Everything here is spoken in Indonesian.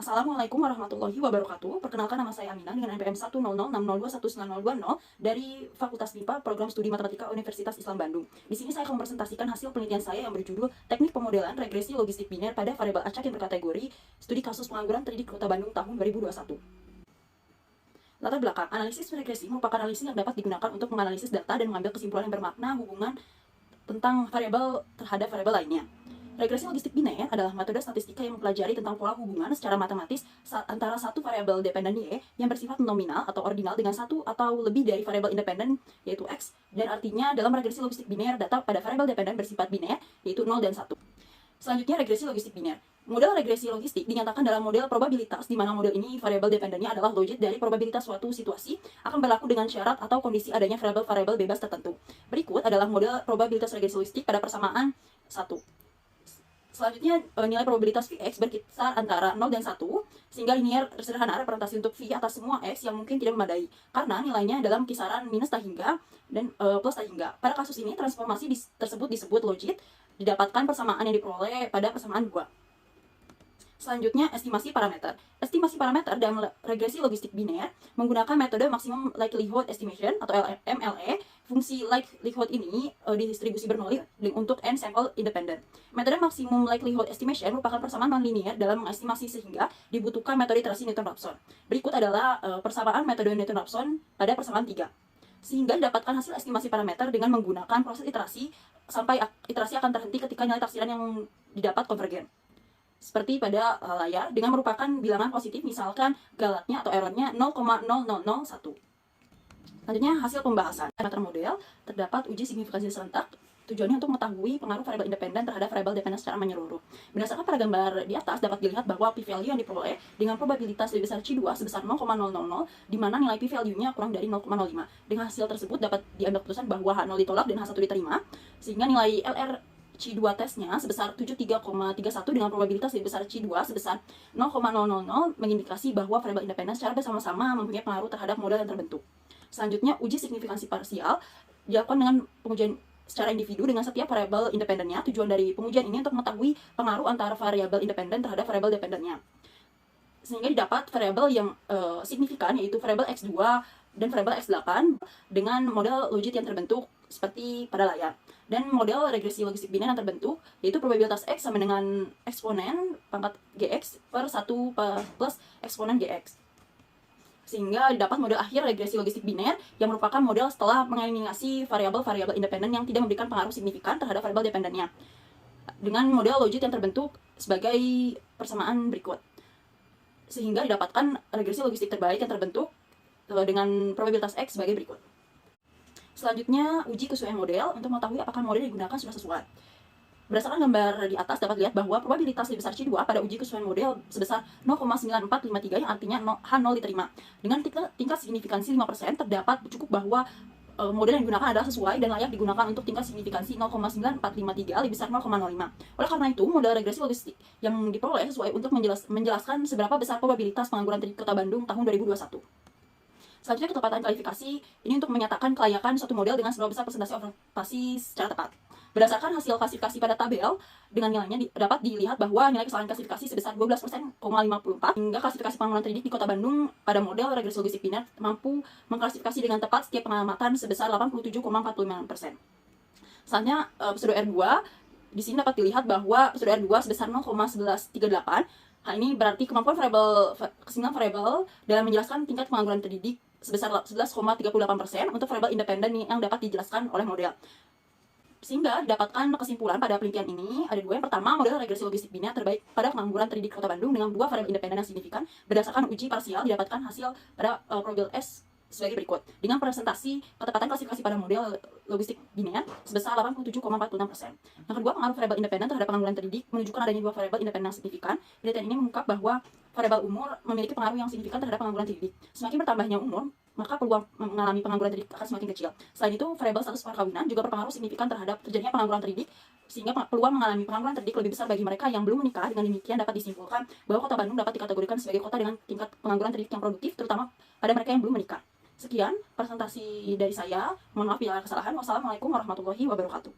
Assalamualaikum warahmatullahi wabarakatuh. Perkenalkan, nama saya Aminah dengan NPM 10060219020 dari Fakultas MIPA Program Studi Matematika Universitas Islam Bandung. Di sini saya akan mempresentasikan hasil penelitian saya yang berjudul Teknik Pemodelan Regresi Logistik Biner pada Variabel Acak yang berkategori Studi Kasus Pengangguran Terdidik Kota Bandung tahun 2021. Latar belakang, analisis regresi merupakan analisis yang dapat digunakan untuk menganalisis data dan mengambil kesimpulan yang bermakna hubungan tentang variabel terhadap variabel lainnya. Regresi logistik biner adalah metode statistika yang mempelajari tentang pola hubungan secara matematis antara satu variabel dependen Y yang bersifat nominal atau ordinal dengan satu atau lebih dari variabel independen yaitu X, dan artinya dalam regresi logistik biner data pada variabel dependen bersifat biner yaitu 0 dan 1. Selanjutnya, regresi logistik biner. Model regresi logistik dinyatakan dalam model probabilitas, di mana model ini variabel dependennya adalah logit dari probabilitas suatu situasi akan berlaku dengan syarat atau kondisi adanya variabel-variabel bebas tertentu. Berikut adalah model probabilitas regresi logistik pada persamaan 1. Selanjutnya, nilai probabilitas Vx berkisar antara 0 dan 1, sehingga linear sederhana representasi untuk V atas semua X yang mungkin tidak memadai, karena nilainya dalam kisaran minus tak hingga dan plus tak hingga. Pada kasus ini, transformasi tersebut disebut logit, didapatkan persamaan yang diperoleh pada persamaan 2. Selanjutnya, estimasi parameter. Estimasi parameter dalam regresi logistik biner menggunakan metode maximum likelihood estimation atau MLE. Fungsi likelihood ini didistribusi Bernoulli untuk n sample independent. Metode maximum likelihood estimation merupakan persamaan nonlinear dalam mengestimasi sehingga dibutuhkan metode iterasi Newton-Raphson. Berikut adalah persamaan metode Newton-Raphson pada persamaan 3. Sehingga didapatkan hasil estimasi parameter dengan menggunakan proses iterasi sampai iterasi akan terhenti ketika nilai taksiran yang didapat konvergen. Seperti pada layar, dengan merupakan bilangan positif, misalkan galatnya atau errornya 0,0001. Selanjutnya, hasil pembahasan. Parameter model, terdapat uji signifikansi serentak, tujuannya untuk mengetahui pengaruh variabel independen terhadap variabel dependen secara menyeluruh. Berdasarkan pada gambar di atas, dapat dilihat bahwa p-value yang diperoleh dengan probabilitas lebih besar C2 sebesar 0,000, di mana nilai p-value-nya kurang dari 0,05. Dengan hasil tersebut, dapat diambil keputusan bahwa H0 ditolak dan H1 diterima, sehingga nilai LR C2 tesnya sebesar 73,31 dengan probabilitas lebih besar C2 sebesar 0,000 mengindikasi bahwa variabel independen secara bersama-sama mempunyai pengaruh terhadap model yang terbentuk. Selanjutnya, uji signifikansi parsial dilakukan dengan pengujian secara individu dengan setiap variabel independennya. Tujuan dari pengujian ini untuk mengetahui pengaruh antara variabel independen terhadap variabel dependennya, sehingga didapat variabel yang signifikan, yaitu variabel X2 dan variabel X8 dengan model logit yang terbentuk seperti pada layar. Dan model regresi logistik biner yang terbentuk yaitu probabilitas X sama dengan eksponen pangkat Gx per 1 plus eksponen Gx. Sehingga didapat model akhir regresi logistik biner yang merupakan model setelah mengeliminasi variabel-variabel independen yang tidak memberikan pengaruh signifikan terhadap variabel dependennya, dengan model logit yang terbentuk sebagai persamaan berikut. Sehingga didapatkan regresi logistik terbaik yang terbentuk dengan probabilitas X sebagai berikut. Selanjutnya, uji kesesuaian model untuk mengetahui apakah model yang digunakan sudah sesuai. Berdasarkan gambar di atas, dapat lihat bahwa probabilitas lebih besar C2 pada uji kesesuaian model sebesar 0,9453 yang artinya H0 diterima. Dengan tingkat signifikansi 5%, terdapat cukup bahwa model yang digunakan adalah sesuai dan layak digunakan untuk tingkat signifikansi 0,9453 lebih besar 0,05. Oleh karena itu, model regresi logistik yang diperoleh sesuai untuk menjelaskan seberapa besar probabilitas pengangguran terdidik Kota Bandung tahun 2021. Selanjutnya, ketepatan kualifikasi ini untuk menyatakan kelayakan suatu model dengan seberapa besar persentase observasi secara tepat. Berdasarkan hasil klasifikasi pada tabel, dengan nilainya dapat dilihat bahwa nilai kesalahan klasifikasi sebesar 12,54, hingga klasifikasi pengangguran terdidik di Kota Bandung pada model regresi logistik biner mampu mengklasifikasi dengan tepat setiap pengamatan sebesar 87,45%. Selanjutnya, pseudo R2, di sini dapat dilihat bahwa pseudo R2 sebesar 0,1138. Hal ini berarti kemampuan kesimpulan variabel dalam menjelaskan tingkat pengangguran terdidik sebesar 11,38% untuk variabel independen yang dapat dijelaskan oleh model. Sehingga didapatkan kesimpulan pada penelitian ini ada dua. Yang pertama, model regresi logistik biner terbaik pada pengangguran terdidik Kota Bandung dengan dua variabel independen yang signifikan. Berdasarkan uji parsial didapatkan hasil pada probabilitas S sebagai berikut, dengan presentasi ketepatan klasifikasi pada model logistik biner sebesar 87,46%. Yang kedua, pengaruh variabel independen terhadap pengangguran terdidik menunjukkan adanya dua variabel independen yang signifikan. Penelitian ini mengungkap bahwa variabel umur memiliki pengaruh yang signifikan terhadap pengangguran terdidik. Semakin bertambahnya umur, maka peluang mengalami pengangguran terdidik akan semakin kecil. Selain itu, variabel status perkawinan juga berpengaruh signifikan terhadap terjadinya pengangguran terdidik, sehingga peluang mengalami pengangguran terdidik lebih besar bagi mereka yang belum menikah. Dengan demikian dapat disimpulkan bahwa Kota Bandung dapat dikategorikan sebagai kota dengan tingkat pengangguran terdidik yang produktif, terutama pada mereka yang belum menikah. Sekian presentasi dari saya. Mohon maaf bila ada kesalahan. Wassalamualaikum warahmatullahi wabarakatuh.